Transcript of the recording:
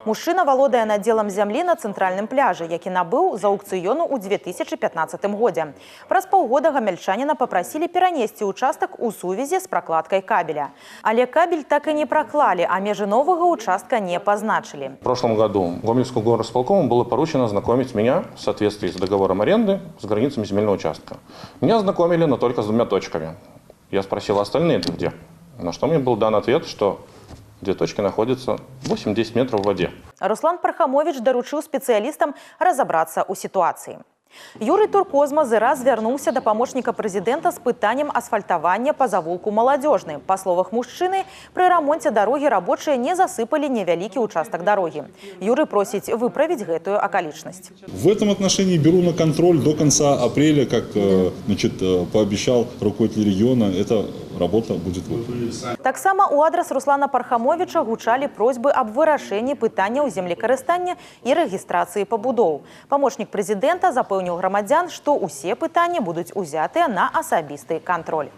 Мужчына валодае надзелам зямлі на цэнтральным пляжы, які набыў з аўкцыёну ў 2015 годзе. Праз паўгода гамяльчаніна папрасілі перанесці участак у сувязі з пракладкай кабеля. Але кабель так і не праклалі, а межы новага участка не пазначылі. В прошлом году Гомельскому горосполкому было поручено ознакомить меня в соответствии с договором аренды с границами земельного участка. Меня ознакомили, но только с 2 точками. Я спросил, остальные где? На что мне был дан ответ, что 2 точки находятся 8-10 метров в воде. Руслан Пархамович даручыў спецыялістам разабрацца ў сітуацыі. Юрый Туркозма раз звярнуўся да памочніка прэзідэнта з пытаннем асфальтавання па завулку Маладзёжны. Па словах мужчыны, пры рамонце дарогі рабочыя не засыпалі невялікі участак дарогі. Юрый просіць выправіць гэтую акалічнасць. В этом отношении беру на контроль до конца апреля, как пообещал руководитель региона, эта работа будет выполнена. Таксама у адрас Руслана Пархамовича гучалі просьбы аб вырашэнні пытанняў землекарыстання і рэгістрацыі пабудоў. Памочнік прэзідэнта запэўніў грамадзян, што ўсе пытанні будуць узятыя на асабісты кантроль.